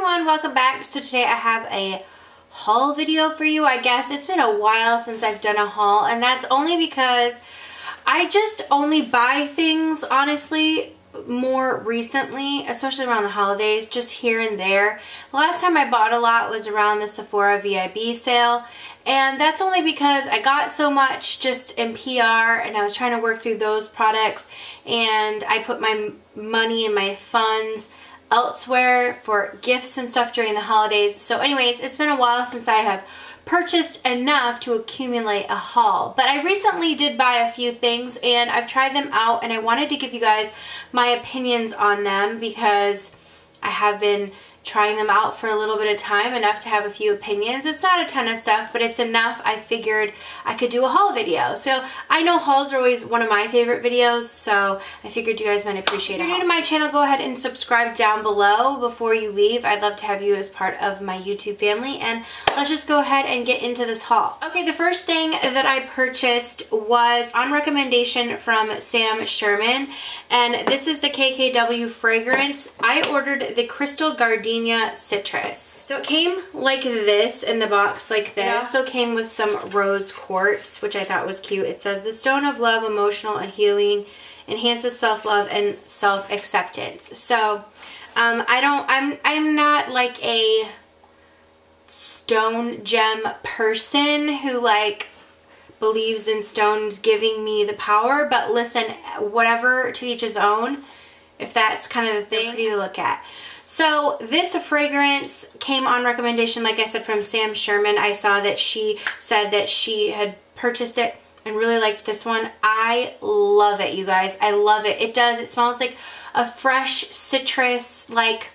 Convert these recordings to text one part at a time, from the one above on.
everyone, welcome back. So today I have a haul video for you. I guess it's been a while since I've done a haul, and that's only because I just only buy things, honestly, more recently, especially around the holidays, just here and there. The last time I bought a lot was around the Sephora VIB sale, and that's only because I got so much just in PR and I was trying to work through those products, and I put my money and my funds elsewhere for gifts and stuff during the holidays. So anyways, it's been a while since I have purchased enough to accumulate a haul, but I recently did buy a few things and I've tried them out, and I wanted to give you guys my opinions on them because I have been trying them out for a little bit of time, enough to have a few opinions. It's not a ton of stuff, but it's enough. I figured I could do a haul video. So I know hauls are always one of my favorite videos, so I figured you guys might appreciate it. If you're new to my channel, go ahead and subscribe down below before you leave. I'd love to have you as part of my YouTube family, and let's just go ahead and get into this haul. Okay, the first thing that I purchased was on recommendation from Sam Sherman, and this is the KKW fragrance. I ordered the Crystal Gardenia Citrus. So it came like this in the box, like this. It also came with some rose quartz, which I thought was cute. It says the stone of love, emotional and healing, enhances self-love and self-acceptance. So I'm not like a stone gem person who like believes in stones giving me the power, but listen, whatever, to each his own. If that's kind of the thing, pretty to look at. So this fragrance came on recommendation, like I said, from Sam Sherman. I saw that she said that she had purchased it and really liked this one. I love it, you guys. I love it. It does. It smells like a fresh citrus, like,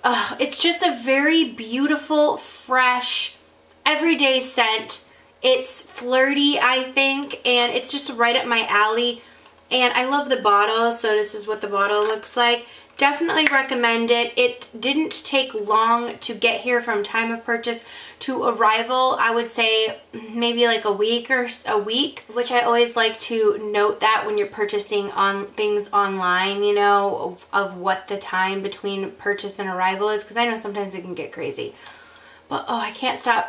it's just a very beautiful, fresh, everyday scent. It's flirty, I think, and it's just right up my alley. And I love the bottle, so this is what the bottle looks like. Definitely recommend it. It didn't take long to get here from time of purchase to arrival. I would say maybe like a week, which I always like to note that when you're purchasing on things online, you know, of what the time between purchase and arrival is, because I know sometimes it can get crazy. But oh, I can't stop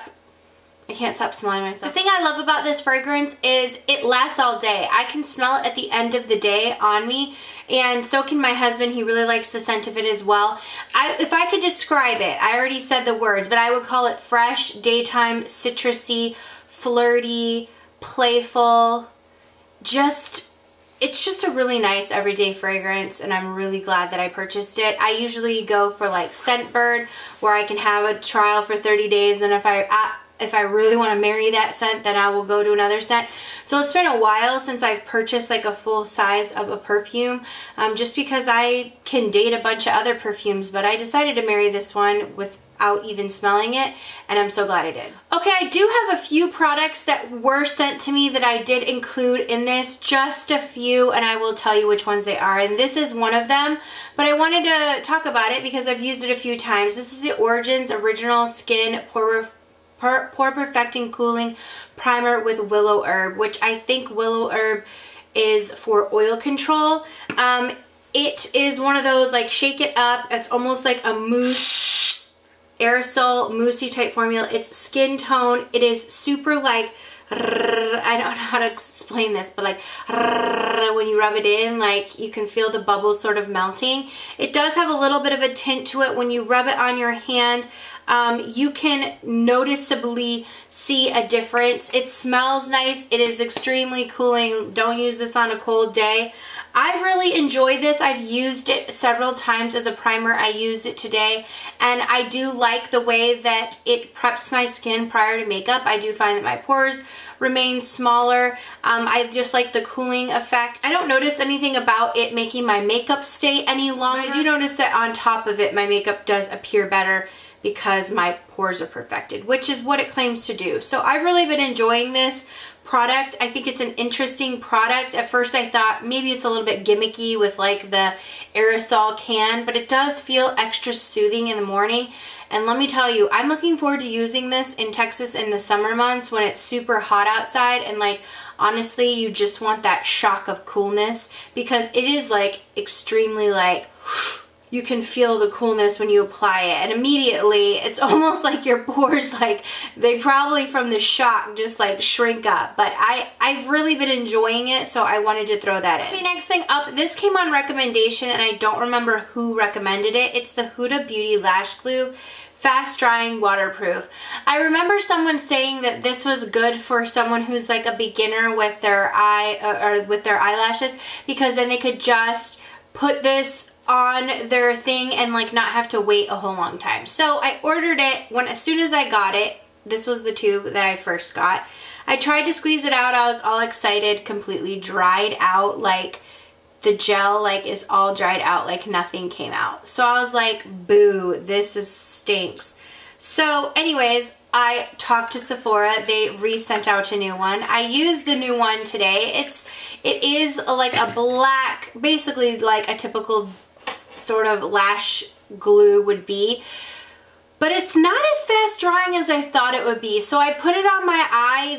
smelling myself. The thing I love about this fragrance is it lasts all day. I can smell it at the end of the day on me, and so can my husband. He really likes the scent of it as well. If I could describe it, I already said the words, but I would call it fresh, daytime, citrusy, flirty, playful. It's just a really nice everyday fragrance, and I'm really glad that I purchased it. I usually go for like Scentbird, where I can have a trial for 30 days, and if I really want to marry that scent, then I will go to another scent. So it's been a while since I've purchased like a full size of a perfume, just because I can date a bunch of other perfumes, but I decided to marry this one without even smelling it, and I'm so glad I did. Okay, I do have a few products that were sent to me that I did include in this, just a few, and I will tell you which ones they are, and this is one of them, but I wanted to talk about it because I've used it a few times. This is the Origins Original Skin Pore Perfecting Cooling Primer with Willow Herb, which I think Willow Herb is for oil control. It is one of those like shake it up. It's almost like a mousse, aerosol, moussey type formula. It's skin tone. It is super like, I don't know how to explain this, but like when you rub it in, like you can feel the bubbles sort of melting. It does have a little bit of a tint to it. When you rub it on your hand, you can noticeably see a difference. It smells nice. It is extremely cooling. Don't use this on a cold day. I've really enjoyed this. I've used it several times as a primer. I used it today, and I do like the way that it preps my skin prior to makeup. I do find that my pores remain smaller. I just like the cooling effect. I don't notice anything about it making my makeup stay any longer. I do notice that on top of it, my makeup does appear better because my pores are perfected, which is what it claims to do. So I've really been enjoying this product. I think it's an interesting product. At first I thought maybe it's a little bit gimmicky with like the aerosol can, but it does feel extra soothing in the morning. And let me tell you, I'm looking forward to using this in Texas in the summer months when it's super hot outside, and like honestly you just want that shock of coolness, because it is like extremely like you can feel the coolness when you apply it, and immediately it's almost like your pores, like they probably from the shock just like shrink up. But I've really been enjoying it, so I wanted to throw that in. Okay, next thing up, this came on recommendation and I don't remember who recommended it. It's the Huda Beauty Lash Glue, fast drying, waterproof. I remember someone saying that this was good for someone who's like a beginner with their with their eyelashes, because then they could just put this on their thing and like not have to wait a whole long time. So I ordered it as soon as I got it. This was the tube that I first got. I tried to squeeze it out. I was all excited, completely dried out, like the gel like is all dried out, like nothing came out. So I was like, boo, this stinks. So anyways, I talked to Sephora. They resent out a new one. I used the new one today. It is like a black, basically like a typical sort of lash glue would be, but it's not as fast drying as I thought it would be. So I put it on my eye.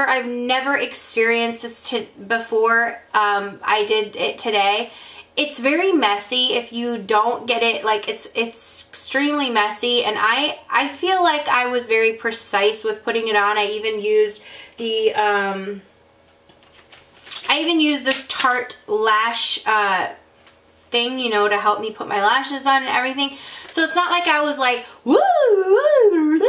I've never experienced this before. I did it today. It's very messy if you don't get it, like it's extremely messy, and I feel like I was very precise with putting it on. I even used the this Tarte lash thing, you know, to help me put my lashes on and everything. So it's not like I was like, woo,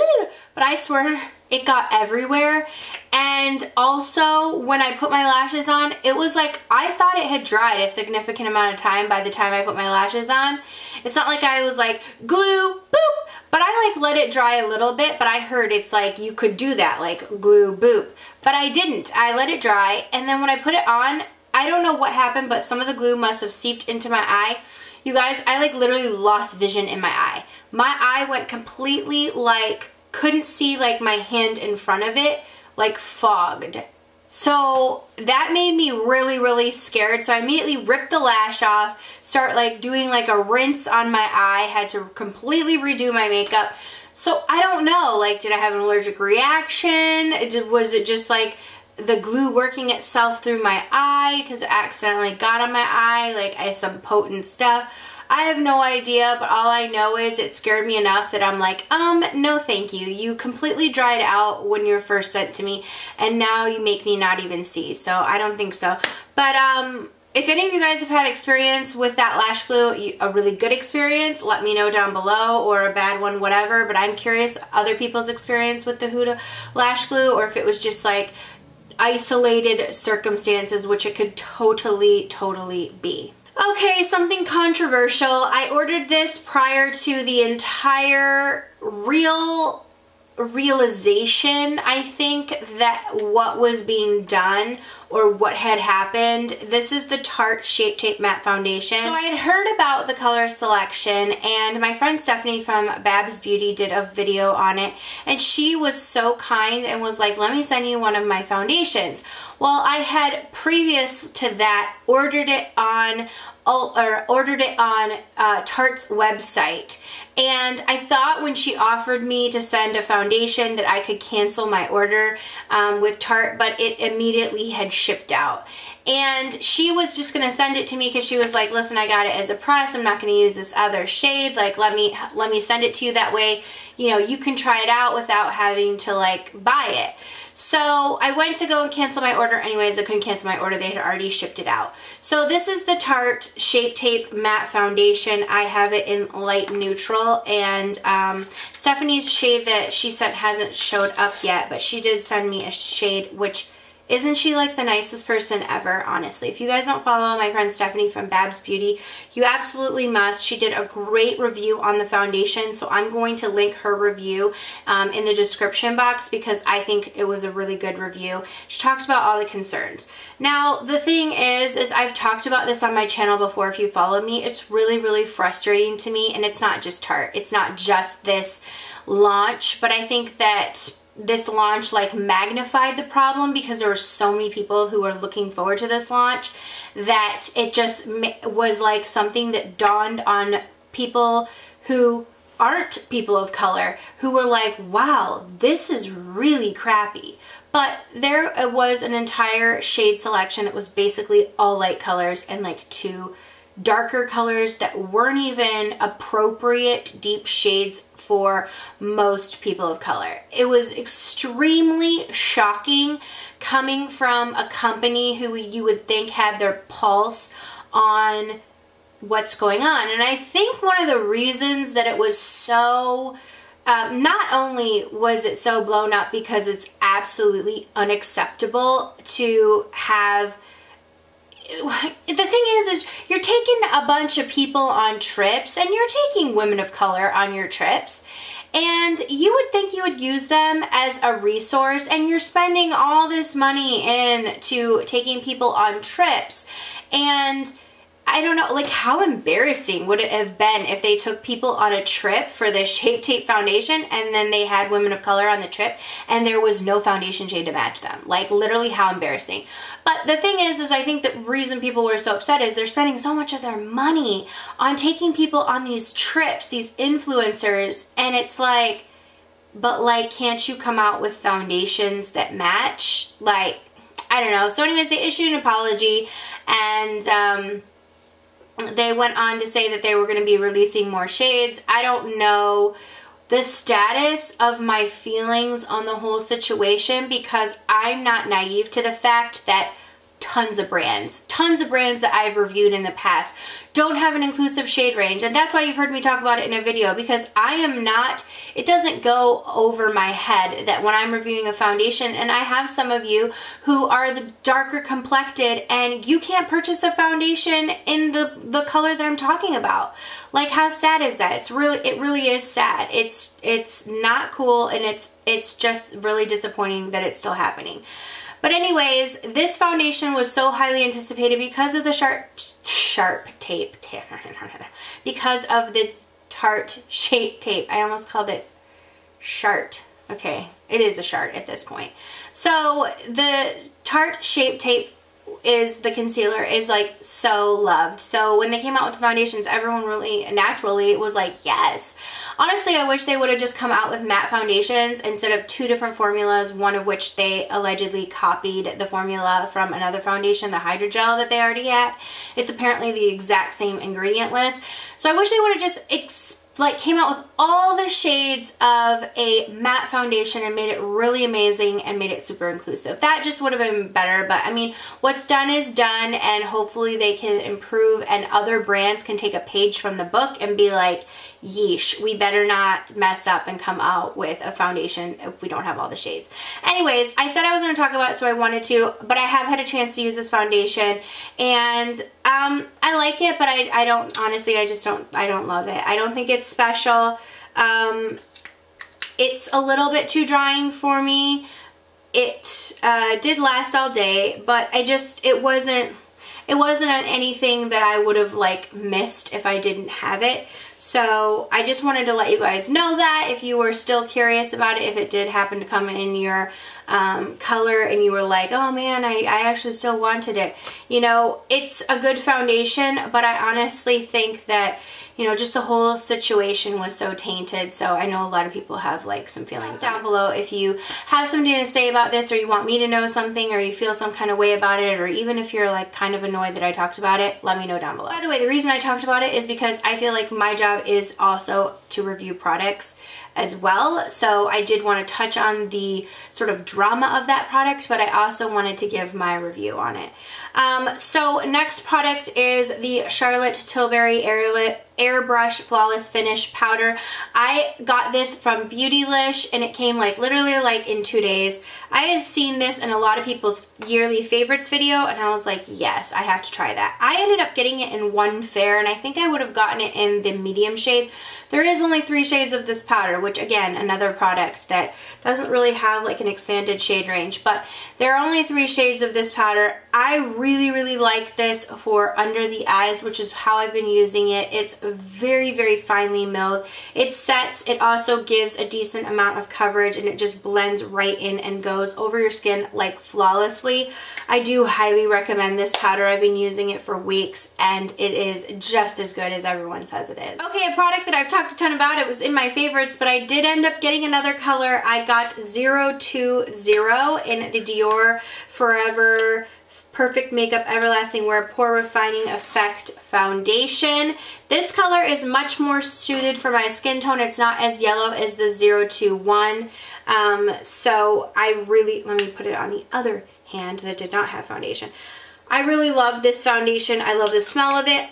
but I swear it got everywhere. And also when I put my lashes on, it was like, I thought it had dried a significant amount of time by the time I put my lashes on. It's not like I was like, glue, boop, but I like let it dry a little bit, but I heard it's like you could do that, like glue, boop. But I didn't. I let it dry, and then when I put it on, I don't know what happened, but some of the glue must have seeped into my eye. You guys, I like literally lost vision in my eye. My eye went completely like, couldn't see like my hand in front of it, like fogged. So that made me really, really scared. So I immediately ripped the lash off, start like doing like a rinse on my eye, had to completely redo my makeup. So I don't know, like did I have an allergic reaction? Was it just like the glue working itself through my eye because it accidentally got on my eye, like I had some potent stuff? I have no idea, but all I know is it scared me enough that I'm like, no thank you. You completely dried out when you were first sent to me, and now you make me not even see. So I don't think so. But if any of you guys have had experience with that lash glue, a really good experience, let me know down below, or a bad one, whatever. But I'm curious other people's experience with the Huda lash glue, or if it was just like isolated circumstances, which it could totally be. Okay, something controversial. I ordered this prior to the entire realization, I think, that what was being done or what had happened. This is the Tarte Shape Tape Matte Foundation. So I had heard about the color selection, and my friend Stephanie from Babs Beauty did a video on it, and she was so kind and was like, let me send you one of my foundations. Well, I had previous to that ordered it on Tarte's website, and I thought when she offered me to send a foundation that I could cancel my order with Tarte, but it immediately had shipped out. And she was just gonna send it to me because she was like, listen, I got it as a press, I'm not gonna use this other shade, like let me send it to you, that way, you know, you can try it out without having to like buy it. So I went to go and cancel my order. Anyways, I couldn't cancel my order. They had already shipped it out. So this is the Tarte Shape Tape Matte Foundation. I have it in light neutral, and Stephanie's shade that she sent hasn't showed up yet, but she did send me a shade, which isn't she like the nicest person ever, honestly? If you guys don't follow my friend Stephanie from Babs Beauty, you absolutely must. She did a great review on the foundation, so I'm going to link her review in the description box because I think it was a really good review. She talks about all the concerns. Now, the thing is I've talked about this on my channel before if you follow me. It's really frustrating to me, and it's not just Tarte. It's not just this launch, but I think that this launch like magnified the problem because there were so many people who were looking forward to this launch that it just was like something that dawned on people who aren't people of color, who were like, wow, this is really crappy. But there was an entire shade selection that was basically all light colors and like two darker colors that weren't even appropriate deep shades for most people of color. It was extremely shocking coming from a company who you would think had their pulse on what's going on. And I think one of the reasons that it was so, not only was it so blown up because it's absolutely unacceptable to have, the thing is you're taking a bunch of people on trips, and you're taking women of color on your trips, and you would think you would use them as a resource, and you're spending all this money into taking people on trips. And I don't know, like, how embarrassing would it have been if they took people on a trip for this Shape Tape foundation, and then they had women of color on the trip and there was no foundation shade to match them? Like, literally, how embarrassing. But the thing is I think the reason people were so upset is they're spending so much of their money on taking people on these trips, these influencers, and it's like, but like, can't you come out with foundations that match? Like, I don't know. So anyways, they issued an apology, and they went on to say that they were going to be releasing more shades. I don't know the status of my feelings on the whole situation, because I'm not naive to the fact that tons of brands that I've reviewed in the past don't have an inclusive shade range. And that's why you've heard me talk about it in a video, because I am not, it doesn't go over my head that when I'm reviewing a foundation, and I have some of you who are the darker complected, and you can't purchase a foundation in the color that I'm talking about. Like, how sad is that? It really is sad. It's not cool, and it's just really disappointing that it's still happening. But anyways, this foundation was so highly anticipated because of the sharp tape, because of the Tarte Shape Tape. I almost called it Shart. Okay, it is a Shart at this point. So the Tarte Shape Tape is, the concealer is like so loved. So when they came out with the foundations, everyone really naturally was like, yes. Honestly, I wish they would have just come out with matte foundations instead of two different formulas, one of which they allegedly copied the formula from another foundation, the hydrogel that they already had. It's apparently the exact same ingredient list. So I wish they would have just came out with all the shades of a matte foundation and made it really amazing and made it super inclusive. That just would have been better. But I mean, what's done is done, and hopefully they can improve, and other brands can take a page from the book and be like, yeesh, we better not mess up and come out with a foundation if we don't have all the shades. Anyways, I said I was going to talk about it, so I wanted to, but I have had a chance to use this foundation, and I like it, but I don't, honestly, I don't love it. I don't think it's special. It's a little bit too drying for me. It did last all day, but it wasn't anything that I would have like missed if I didn't have it. So I just wanted to let you guys know that if you were still curious about it, if it did happen to come in your color and you were like, oh man, I actually still wanted it. You know, it's a good foundation, but I honestly think that, you know, just the whole situation was so tainted. So I know a lot of people have like some feelings. Down below if you have something to say about this, or you want me to know something, or you feel some kind of way about it, or even if you're like kind of annoyed that I talked about it, let me know down below. By the way, the reason I talked about it is because I feel like my job is also to review products as well. So I did want to touch on the sort of drama of that product, but I also wanted to give my review on it. So next product is the Charlotte Tilbury Airbrush Flawless Finish Powder. I got this from Beautylish, and it came like literally like in 2 days. I had seen this in a lot of people's yearly favorites video, and I was like, yes, I have to try that. I ended up getting it in one fair, and I think I would have gotten it in the medium shade. There is only 3 shades of this powder, which again, another product that doesn't really have like an expanded shade range, but there are only 3 shades of this powder. I really like this for under the eyes, which is how I've been using it. It's very finely milled. It sets, it also gives a decent amount of coverage, and it just blends right in and goes over your skin like flawlessly. I do highly recommend this powder. I've been using it for weeks, and it is just as good as everyone says it is. Okay, a product that I've talked a ton about, it was in my favorites, but I did end up getting another color. I got 020 in the Dior Forever Perfect Makeup Everlasting Wear Pore Refining Effect Foundation. This color is much more suited for my skin tone. It's not as yellow as the 021. So I really, let me put it on the other hand that did not have foundation. I really love this foundation. I love the smell of it.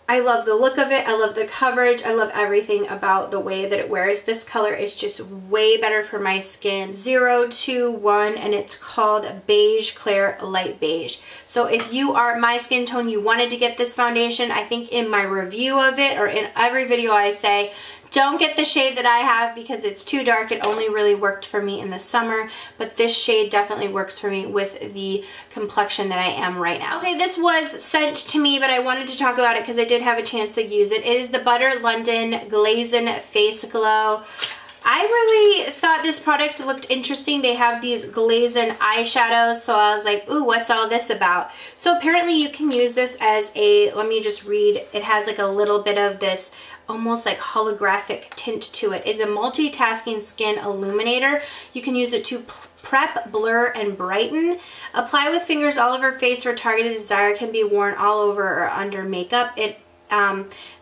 I love the look of it. I love the coverage. I love everything about the way that it wears. This color is just way better for my skin. 021, and it's called Beige Clair Light Beige. So if you are my skin tone, you wanted to get this foundation, I think in my review of it, or in every video I say, don't get the shade that I have because it's too dark. It only really worked for me in the summer, but this shade definitely works for me with the complexion that I am right now. Okay, this was sent to me, but I wanted to talk about it because I did have a chance to use it. It is the Butter London Glazen Face Glow. I really thought this product looked interesting. They have these Glazen eyeshadows, so I was like, ooh, what's all this about? So apparently you can use this as a, let me just read, it has like a little bit of this almost like holographic tint to it. It's a multitasking skin illuminator. You can use it to prep, blur, and brighten. Apply with fingers all over face for targeted desire. Can be worn all over or under makeup. It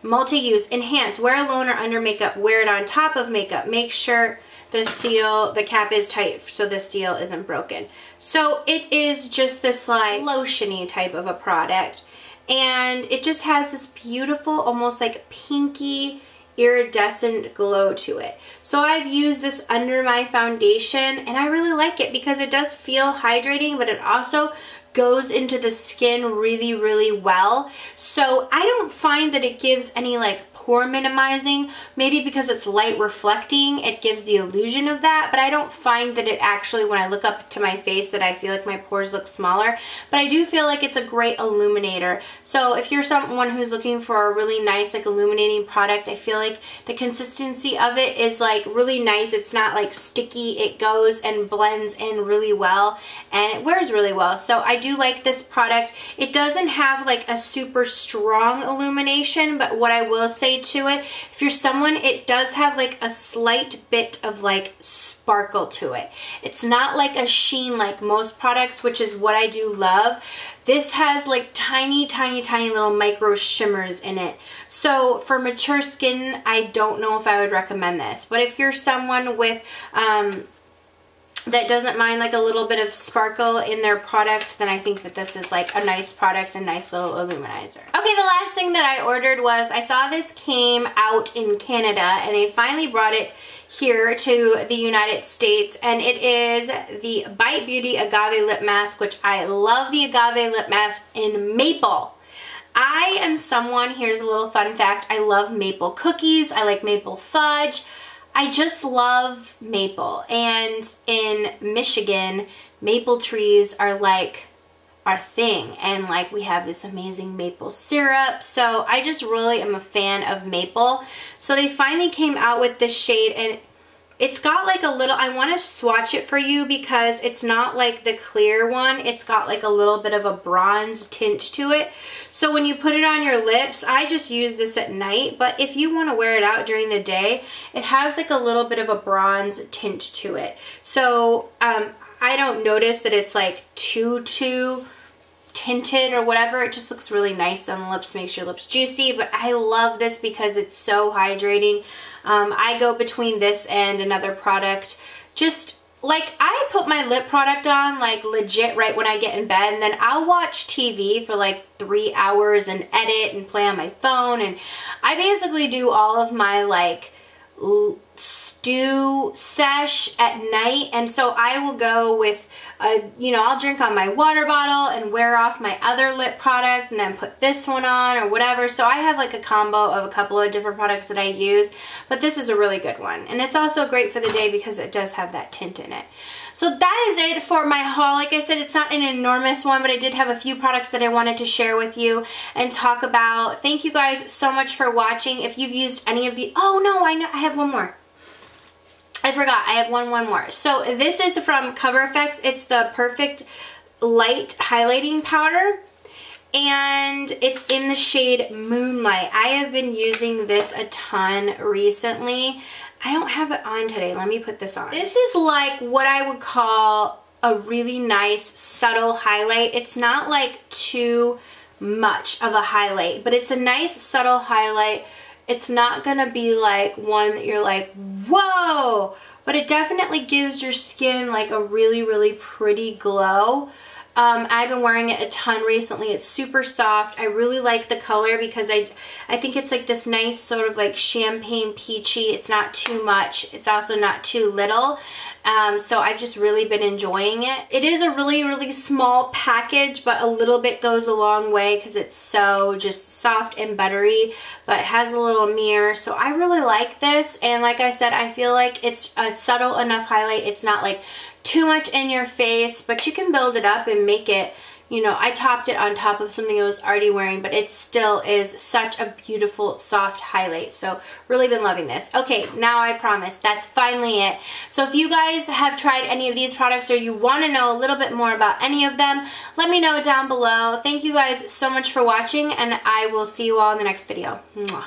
multi-use, enhance, wear alone or under makeup, wear it on top of makeup. Make sure the seal, the cap is tight so the seal isn't broken. So it is just this like lotiony type of a product. And it just has this beautiful, almost like pinky, iridescent glow to it. So I've used this under my foundation and I really like it because it does feel hydrating, but it also goes into the skin really, really well. So I don't find that it gives any like pore minimizing. Maybe because it's light reflecting, it gives the illusion of that, but I don't find that it actually, when I look up to my face, that I feel like my pores look smaller. But I do feel like it's a great illuminator. So if you're someone who's looking for a really nice like illuminating product, I feel like the consistency of it is like really nice. It's not like sticky. It goes and blends in really well and it wears really well. So I do like this product. It doesn't have like a super strong illumination, but what I will say to it, if you're someone, it does have like a slight bit of like sparkle to it. It's not like a sheen like most products, which is what I do love. This has like tiny, tiny, tiny little micro shimmers in it. So for mature skin, I don't know if I would recommend this, but if you're someone with that doesn't mind like a little bit of sparkle in their product, then I think that this is like a nice product, a nice little illuminizer. Okay, the last thing that I ordered was, I saw this came out in Canada and they finally brought it here to the United States, and it is the Bite Beauty Agave Lip Mask, which I love the Agave Lip Mask in maple. I am someone, here's a little fun fact, I love maple cookies, I like maple fudge. I just love maple, and in Michigan, maple trees are like our thing, and like we have this amazing maple syrup, so I just really am a fan of maple. So they finally came out with this shade, and it's got like a little, I want to swatch it for you because it's not like the clear one. It's got like a little bit of a bronze tint to it. So when you put it on your lips, I just use this at night, but if you want to wear it out during the day, it has like a little bit of a bronze tint to it. So I don't notice that it's like too tinted or whatever. It just looks really nice on the lips, makes your lips juicy, but I love this because it's so hydrating. I go between this and another product. Just like, I put my lip product on like legit right when I get in bed, and then I'll watch TV for like 3 hours and edit and play on my phone, and I basically do all of my like stew sesh at night. And so I will go with I'll drink on my water bottle and wear off my other lip product and then put this one on or whatever. So I have like a combo of a couple of different products that I use, but this is a really good one. And it's also great for the day because it does have that tint in it. So that is it for my haul. Like I said, it's not an enormous one, but I did have a few products that I wanted to share with you and talk about. Thank you guys so much for watching. If you've used any of the, oh no, I have one more. I forgot, I have one more. So this is from Cover Effects. It's the Perfect Light Highlighting Powder, and it's in the shade Moonlight. I have been using this a ton recently. I don't have it on today. Let me put this on. This is like what I would call a really nice subtle highlight. It's not like too much of a highlight, but it's a nice subtle highlight. It's not gonna be like one that you're like, whoa, but it definitely gives your skin like a really, really pretty glow. I've been wearing it a ton recently. It's super soft. I really like the color because I think it's like this nice sort of like champagne peachy. It's not too much. It's also not too little. So I've just really been enjoying it. It is a really, really small package, but a little bit goes a long way because it's so just soft and buttery, but it has a little mirror. So I really like this. And like I said, I feel like it's a subtle enough highlight. It's not like too much in your face, but you can build it up and make it, you know, I topped it on top of something I was already wearing, but it still is such a beautiful soft highlight. So really been loving this. Okay, now I promise that's finally it. So if you guys have tried any of these products or you want to know a little bit more about any of them, let me know down below. Thank you guys so much for watching, and I will see you all in the next video. Mwah.